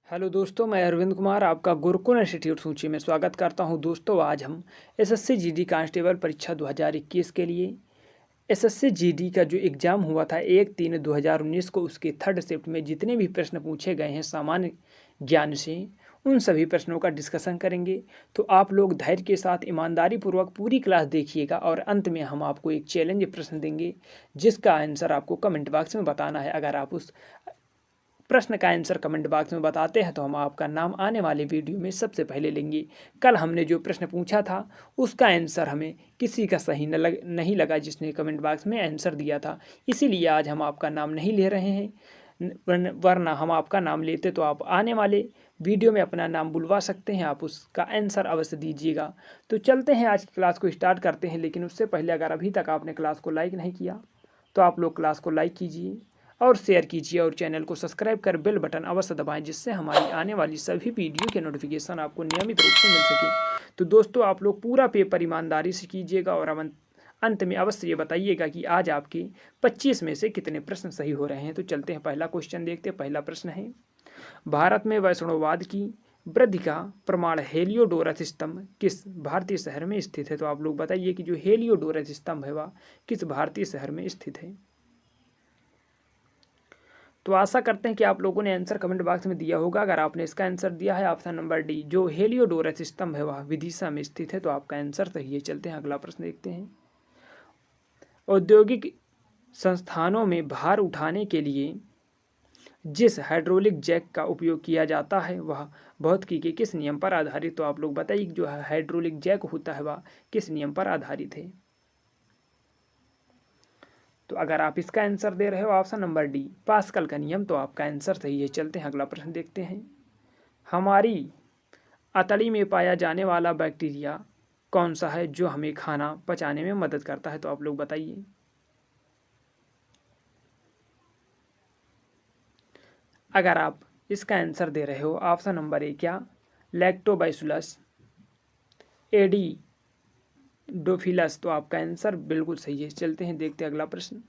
Hello दोस्तों, मैं अरविंद कुमार आपका गुरुकुल इंस्टीट्यूट सूची में स्वागत करता हूं। दोस्तों, आज हम एसएससी जीडी कांस्टेबल परीक्षा 2021 के लिए एसएससी जीडी का जो एग्ज़ाम हुआ था 1/3/2019 को, उसके थर्ड शिफ्ट में जितने भी प्रश्न पूछे गए हैं सामान्य ज्ञान से, उन सभी प्रश्नों का डिस्कशन करेंगे। तो आप लोग धैर्य के साथ ईमानदारी पूर्वक पूरी क्लास देखिएगा और अंत में हम आपको एक चैलेंज प्रश्न देंगे जिसका आंसर आपको कमेंट बॉक्स में बताना है। अगर आप उस प्रश्न का आंसर कमेंट बॉक्स में बताते हैं तो हम आपका नाम आने वाले वीडियो में सबसे पहले लेंगे। कल हमने जो प्रश्न पूछा था उसका आंसर हमें किसी का सही नहीं लगा जिसने कमेंट बॉक्स में आंसर दिया था, इसीलिए आज हम आपका नाम नहीं ले रहे हैं। वरना हम आपका नाम लेते तो आप आने वाले वीडियो में अपना नाम बुलवा सकते हैं। आप उसका आंसर अवश्य दीजिएगा। तो चलते हैं, आज की क्लास को स्टार्ट करते हैं। लेकिन उससे पहले अगर अभी तक आपने क्लास को लाइक नहीं किया तो आप लोग क्लास को लाइक कीजिए और शेयर कीजिए और चैनल को सब्सक्राइब कर बेल बटन अवश्य दबाएं, जिससे हमारी आने वाली सभी वीडियो के नोटिफिकेशन आपको नियमित रूप से मिल सके। तो दोस्तों, आप लोग पूरा पेपर ईमानदारी से कीजिएगा और अंत में अवश्य ये बताइएगा कि आज आपके 25 में से कितने प्रश्न सही हो रहे हैं। तो चलते हैं, पहला क्वेश्चन देखते हैं। पहला प्रश्न है, भारत में वैष्णववाद की वृद्धि का प्रमाण हेलियोडोरस स्तंभ किस भारतीय शहर में स्थित है। तो आप लोग बताइए कि जो हेलियोडोरस स्तंभ है वह किस भारतीय शहर में स्थित है। तो आशा करते हैं कि आप लोगों ने आंसर कमेंट बॉक्स में दिया होगा। अगर आपने इसका आंसर दिया है ऑप्शन नंबर डी, जो हेलियोडोरस स्तंभ है वह विदिशा में स्थित है, तो आपका आंसर सही है। चलते हैं, अगला प्रश्न देखते हैं। औद्योगिक संस्थानों में भार उठाने के लिए जिस हाइड्रोलिक जैक का उपयोग किया जाता है वह भौतिकी के किस नियम पर आधारित। तो आप लोग बताइए जो हाइड्रोलिक जैक होता है वह किस नियम पर आधारित है। तो अगर आप इसका आंसर दे रहे हो ऑप्शन नंबर डी, पास्कल का नियम, तो आपका आंसर सही है। चलते हैं, अगला प्रश्न देखते हैं। हमारी अतड़ी में पाया जाने वाला बैक्टीरिया कौन सा है जो हमें खाना पचाने में मदद करता है। तो आप लोग बताइए। अगर आप इसका आंसर दे रहे हो ऑप्शन नंबर ए, क्या लैक्टोबाइसुलस एडी डोफिलस, तो आपका आंसर बिल्कुल सही है। चलते हैं, देखते हैं अगला प्रश्न।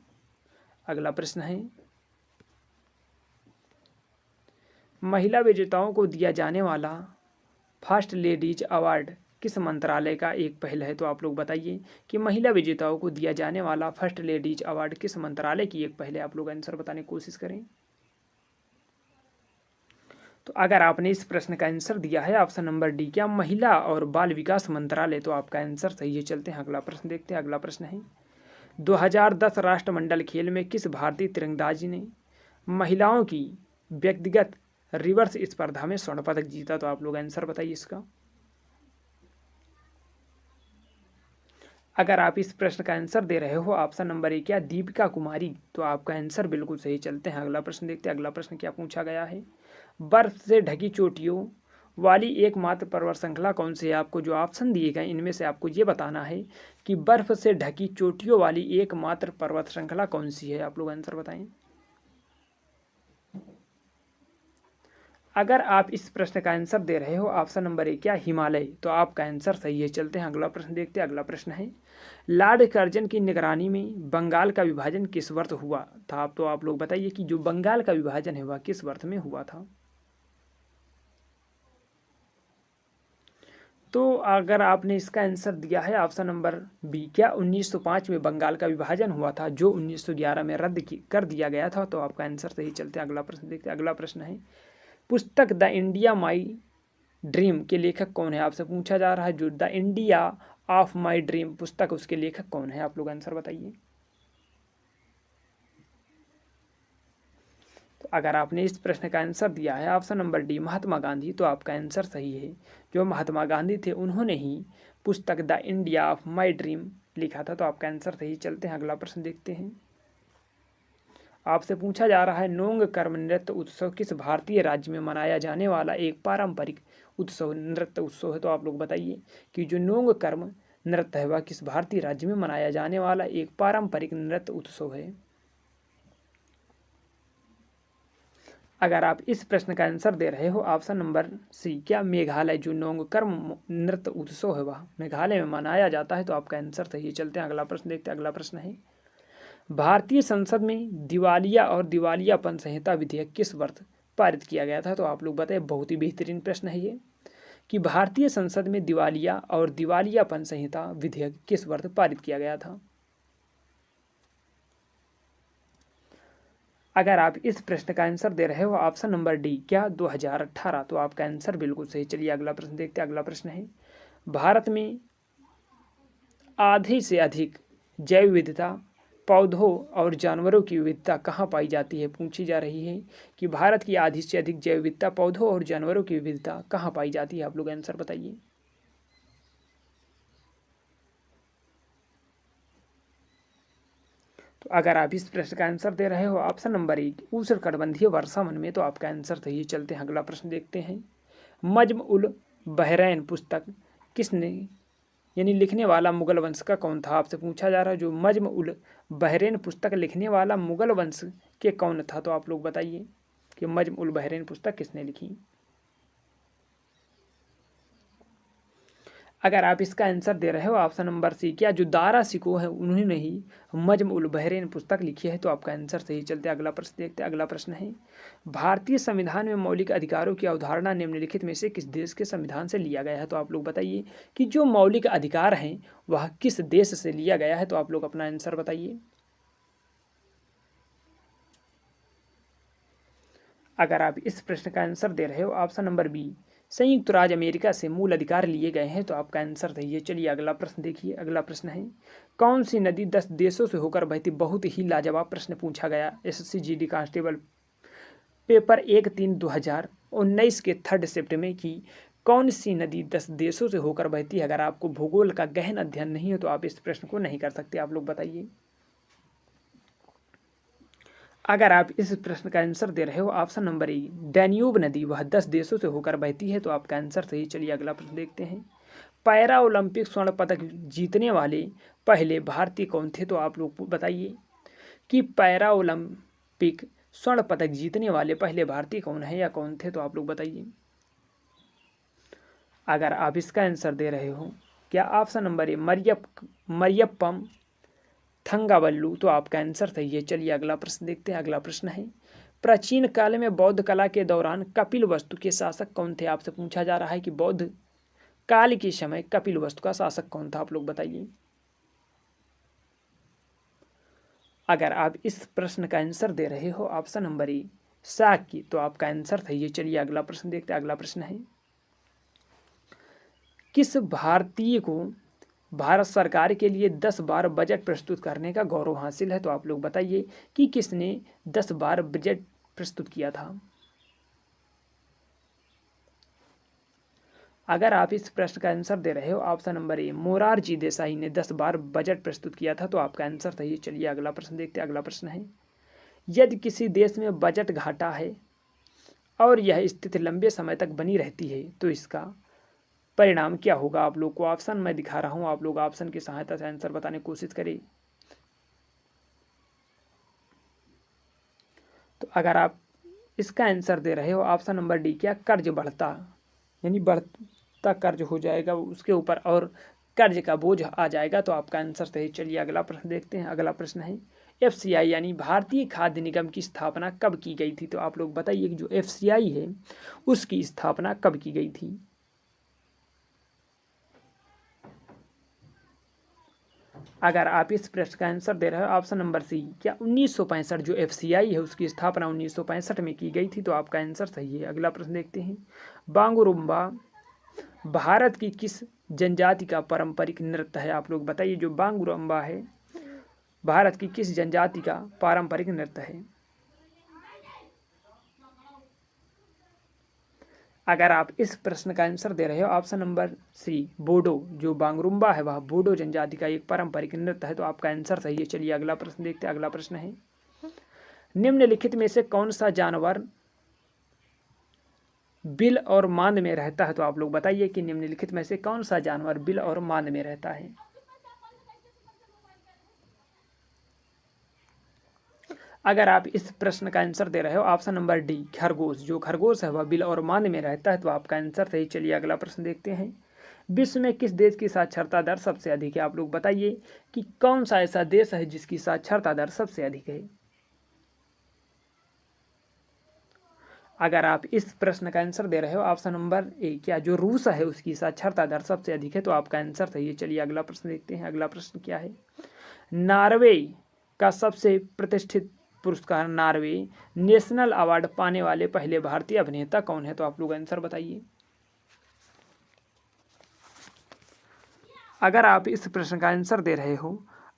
अगला प्रश्न है, महिला विजेताओं को दिया जाने वाला फर्स्ट लेडीज अवार्ड किस मंत्रालय का एक पहल है। तो आप लोग बताइए कि महिला विजेताओं को दिया जाने वाला फर्स्ट लेडीज अवार्ड किस मंत्रालय की एक पहल है। आप लोग आंसर बताने की कोशिश करें। तो अगर आपने इस प्रश्न का आंसर दिया है ऑप्शन नंबर डी, क्या महिला और बाल विकास मंत्रालय, तो आपका आंसर सही है। चलते हैं, अगला प्रश्न देखते हैं। अगला प्रश्न है, 2010 राष्ट्रमंडल खेल में किस भारतीय तीरंदाजी ने महिलाओं की व्यक्तिगत रिवर्स स्पर्धा में स्वर्ण पदक जीता। तो आप लोग आंसर बताइए इसका। अगर आप इस प्रश्न का आंसर दे रहे हो ऑप्शन नंबर ए, क्या दीपिका कुमारी, तो आपका आंसर बिल्कुल सही। चलते हैं, अगला प्रश्न देखते हैं। अगला प्रश्न क्या पूछा गया है, बर्फ से ढकी चोटियों वाली एकमात्र पर्वत श्रृंखला कौन सी है। आपको जो ऑप्शन दिए गए इनमें से आपको ये बताना है कि बर्फ से ढकी चोटियों वाली एकमात्र पर्वत श्रृंखला कौन सी है। आप लोग आंसर बताएं। अगर आप इस प्रश्न का आंसर दे रहे हो ऑप्शन नंबर ए, क्या हिमालय, तो आपका आंसर सही है। चलते हैं, अगला प्रश्न देखते हैं। अगला प्रश्न है, लॉर्ड कर्जन की निगरानी में बंगाल का विभाजन किस वर्ष हुआ था। तो आप लोग बताइए कि जो बंगाल का विभाजन है वह किस वर्ष में हुआ था। तो अगर आपने इसका आंसर दिया है ऑप्शन नंबर बी, क्या 1905 में बंगाल का विभाजन हुआ था जो 1911 में कर दिया गया था, तो आपका आंसर सही। चलते हैं, अगला प्रश्न देखते हैं। अगला प्रश्न है, पुस्तक द इंडिया माई ड्रीम के लेखक कौन है। आपसे पूछा जा रहा है जो the India of my dream पुस्तक, उसके लेखक कौन है। आप लोग आंसर बताइए। तो अगर आपने इस प्रश्न का आंसर दिया है option number D, Mahatma Gandhi, तो आपका आंसर सही है। जो महात्मा गांधी थे उन्होंने ही पुस्तक the India of my dream लिखा था, तो आपका आंसर सही। चलते हैं, अगला प्रश्न देखते हैं। आपसे पूछा जा रहा है, नोंग कर्म नृत्य उत्सव किस भारतीय राज्य में मनाया जाने वाला एक पारंपरिक उत्सव नृत्य उत्सव है। तो आप लोग बताइए कि जो नोंग कर्म नृत्य है वह किस भारतीय राज्य में मनाया जाने वाला एक पारंपरिक नृत्य उत्सव है। अगर आप इस प्रश्न का आंसर दे रहे हो ऑप्शन नंबर सी, क्या मेघालय, जो नोंग कर्म नृत्य उत्सव है वह मेघालय में मनाया जाता है, तो आपका आंसर सही है। चलते हैं, अगला प्रश्न देखते हैं। अगला प्रश्न है, भारतीय संसद में दिवालिया और दिवालियापन संहिता विधेयक किस वर्ष पारित किया गया था? तो आप लोग बताइए। बहुत ही बेहतरीन प्रश्न है ये कि भारतीय संसद में दिवालिया और दिवालियापन संहिता विधेयक किस वर्ष पारित किया गया था? अगर आप इस प्रश्न का आंसर दे रहे हो ऑप्शन नंबर डी, क्या 2018, तो आपका आंसर बिल्कुल सही। चलिए अगला प्रश्न देखते हैं। अगला प्रश्न है, भारत में आधे से अधिक जैव विविधता पौधों और जानवरों की विविधता कहाँ पाई जाती है? पूछी जा रही है कि भारत की आधी से अधिक जैव विविधता पौधों और जानवरों की विविधता कहाँ पाई जाती है? आप लोग आंसर बताइए। तो अगर आप इस प्रश्न का आंसर दे रहे हो ऑप्शन नंबर ए, उष्णकटिबंधीय वर्षावन में, तो आपका आंसर सही है। चलते हैं अगला प्रश्न देखते हैं। मज्म उल बहरैन पुस्तक किसने यानी लिखने वाला मुगल वंश का कौन था? आपसे पूछा जा रहा है जो मज्म उल बहरैन पुस्तक लिखने वाला मुगल वंश के कौन था? तो आप लोग बताइए कि मज्म उल बहरैन पुस्तक किसने लिखी? अगर आप इसका आंसर दे रहे हो ऑप्शन नंबर सी, क्या जो दारा सिको है उन्होंने ही मज्म उल बहरैन पुस्तक लिखी है? तो आपका आंसर सही। चलते अगला प्रश्न देखते हैं। अगला प्रश्न है, भारतीय संविधान में मौलिक अधिकारों की अवधारणा निम्नलिखित में से किस देश के संविधान से लिया गया है? तो आप लोग बताइए कि जो मौलिक अधिकार हैं वह किस देश से लिया गया है? तो आप लोग अपना आंसर बताइए। अगर आप इस प्रश्न का आंसर दे रहे हो ऑप्शन नंबर बी, संयुक्त राज्य अमेरिका से मूल अधिकार लिए गए हैं, तो आपका आंसर सही है। चलिए अगला प्रश्न देखिए। अगला प्रश्न है, कौन सी नदी 10 देशों से होकर बहती? बहुत ही लाजवाब प्रश्न पूछा गया एसएससी जीडी कांस्टेबल पेपर 1/3/2019 के 3rd शिफ्ट में कि कौन सी नदी 10 देशों से होकर बहती है? अगर आपको भूगोल का गहन अध्ययन नहीं है तो आप इस प्रश्न को नहीं कर सकते। आप लोग बताइए। अगर आप इस प्रश्न का आंसर दे रहे हो ऑप्शन नंबर ए, डैन्यूब नदी, वह 10 देशों से होकर बहती है, तो आपका आंसर सही। चलिए अगला प्रश्न देखते हैं। पैरा ओलंपिक स्वर्ण पदक जीतने वाले पहले भारतीय कौन थे? तो आप लोग बताइए कि पैरा ओलंपिक स्वर्ण पदक जीतने वाले पहले भारतीय कौन है या कौन थे? तो आप लोग बताइए। अगर आप इसका आंसर दे रहे हो क्या ऑप्शन नंबर ए, मरियप्पम थंगावल्लू, तो आपका आंसर सही है। चलिए अगला प्रश्न देखते हैं। अगला प्रश्न है, प्राचीन काल में बौद्ध कला के दौरान कपिल वस्तु के शासक कौन थे? आपसे पूछा जा रहा है कि बौद्ध काल के समय कपिल वस्तु का शासक कौन था? आप लोग बताइए। अगर आप इस प्रश्न का आंसर दे रहे हो ऑप्शन नंबर ए, शाक्य, तो आपका आंसर सही है। चलिए अगला प्रश्न देखते हैं। अगला प्रश्न है, किस भारतीय को भारत सरकार के लिए 10 बार बजट प्रस्तुत करने का गौरव हासिल है? तो आप लोग बताइए कि किसने 10 बार बजट प्रस्तुत किया था? अगर आप इस प्रश्न का आंसर दे रहे हो option number A, Morarji Desai ने 10 बार बजट प्रस्तुत किया था, तो आपका आंसर सही है। चलिए अगला प्रश्न देखते हैं। अगला प्रश्न है, यदि किसी देश में बजट घाटा है और यह स्थिति लंबे समय तक बनी रहती है तो इसका परिणाम क्या होगा? आप लोग को ऑप्शन मैं दिखा रहा हूं, आप लोग ऑप्शन की सहायता से आंसर बताने की कोशिश करें। तो अगर आप इसका आंसर दे रहे हो ऑप्शन नंबर डी, क्या कर्ज बढ़ता यानी बढ़ता कर्ज हो जाएगा उसके ऊपर और कर्ज का बोझ आ जाएगा, तो आपका आंसर सही। चलिए अगला प्रश्न देखते हैं। अगला प्रश्न है, एफसीआई यानी भारतीय खाद्य निगम की स्थापना कब की गई थी? तो आप लोग बताइए कि जो एफसीआई है उसकी स्थापना कब की गई थी? अगर आप इस प्रश्न का आंसर दे रहे हो ऑप्शन नंबर सी, क्या 1965 जो एफसीआई है उसकी स्थापना 1965 में की गई थी, तो आपका आंसर सही है। अगला प्रश्न देखते हैं, बांगुरुम्बा भारत की किस जनजाति का पारंपरिक नृत्य है? आप लोग बताइए जो बांगुरुम्बा है भारत की किस जनजाति का पारंपरिक नृत्य है? अगर आप इस प्रश्न का आंसर दे रहे हो ऑप्शन नंबर सी, बोडो, जो बांगरुम्बा है वह बोडो जनजाति का एक पारंपरिक नृत्य है, तो आपका आंसर सही है। चलिए अगला प्रश्न देखते हैं। अगला प्रश्न है, निम्नलिखित में से कौन सा जानवर बिल और मांद में रहता है? तो आप लोग बताइए कि निम्नलिखित में से कौन सा जानवर बिल और मांद में रहता है? अगर आप इस प्रश्न का आंसर दे रहे हो ऑप्शन नंबर डी, खरगोश, जो खरगोश है वह बिल और मांद में रहता है, तो आपका आंसर सही। चलिए अगला प्रश्न देखते हैं, विश्व में किस देश की साक्षरता दर सबसे अधिक है? आप लोग बताइए कि कौन सा ऐसा देश है जिसकी साक्षरता दर सबसे अधिक है? अगर आप इस प्रश्न का आंसर दे रहे हो ऑप्शन नंबर ए, क्या जो रूस है उसकी साक्षरता दर सबसे अधिक है, तो आपका आंसर सही है। चलिए अगला प्रश्न देखते हैं। अगला प्रश्न क्या है। नॉर्वे का सबसे प्रतिष्ठित पुरस्कार नॉर्वे नेशनल अवार्ड पाने वाले पहले भारतीय अभिनेता कौन है, तो आप लोग आंसर बताइए। अगर आप इस प्रश्न का आंसर दे रहे हो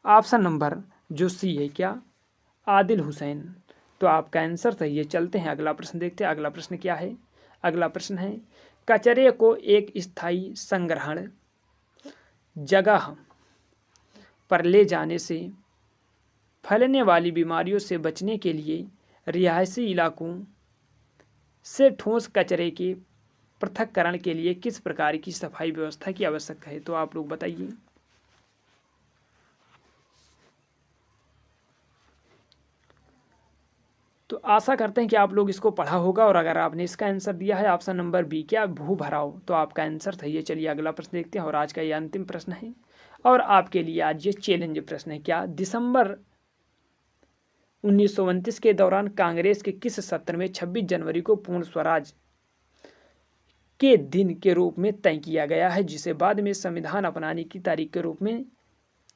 ऑप्शन नंबर जो सी है, क्या आदिल हुसैन, तो आपका आंसर सही है। चलते हैं अगला प्रश्न देखते हैं। अगला प्रश्न क्या है। अगला प्रश्न है कचरे को एक स्थायी संग्रहण जगह पर ले जाने से फैलने वाली बीमारियों से बचने के लिए रिहायशी इलाकों से ठोस कचरे के पृथक्करण के लिए किस प्रकार की सफाई व्यवस्था की आवश्यकता है, तो आप लोग बताइए। तो आशा करते हैं कि आप लोग इसको पढ़ा होगा, और अगर आपने इसका आंसर दिया है ऑप्शन नंबर बी, क्या भू भराव, तो आपका आंसर सही है। चलिए अगला प्रश्न देखते हैं, और आज का ये अंतिम प्रश्न है और आपके लिए आज ये चैलेंज प्रश्न है। क्या दिसंबर 1929 के दौरान कांग्रेस के किस सत्र में 26 जनवरी को पूर्ण स्वराज के दिन के रूप में तय किया गया है, जिसे बाद में संविधान अपनाने की तारीख के रूप में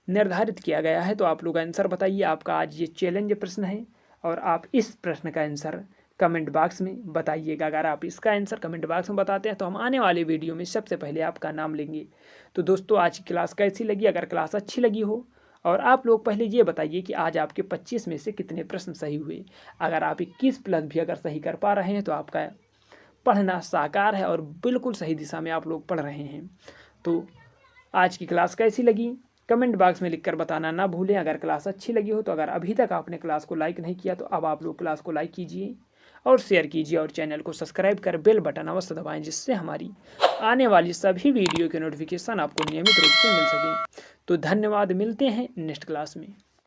निर्धारित किया गया है, तो आप लोग आंसर बताइए। आपका आज ये चैलेंज प्रश्न है और आप इस प्रश्न का आंसर कमेंट बॉक्स में बताइएगा। अगर आप इसका आंसर कमेंट बॉक्स में बताते हैं तो हम आने वाले वीडियो में सबसे पहले आपका नाम लेंगे। तो दोस्तों आज की क्लास कैसी लगी। अगर क्लास अच्छी लगी हो, और आप लोग पहले ये बताइए कि आज आपके 25 में से कितने प्रश्न सही हुए। अगर आप 21 प्लस भी अगर सही कर पा रहे हैं तो आपका पढ़ना साकार है और बिल्कुल सही दिशा में आप लोग पढ़ रहे हैं। तो आज की क्लास कैसी लगी कमेंट बॉक्स में लिखकर बताना ना भूलें। अगर क्लास अच्छी लगी हो तो अगर अभी तक आपने क्लास को लाइक नहीं किया तो अब आप लोग क्लास को लाइक कीजिए और शेयर कीजिए, और चैनल को सब्सक्राइब कर बेल बटन अवश्य दबाएं, जिससे हमारी आने वाली सभी वीडियो के नोटिफिकेशन आपको नियमित रूप से मिल सके। तो धन्यवाद, मिलते हैं नेक्स्ट क्लास में।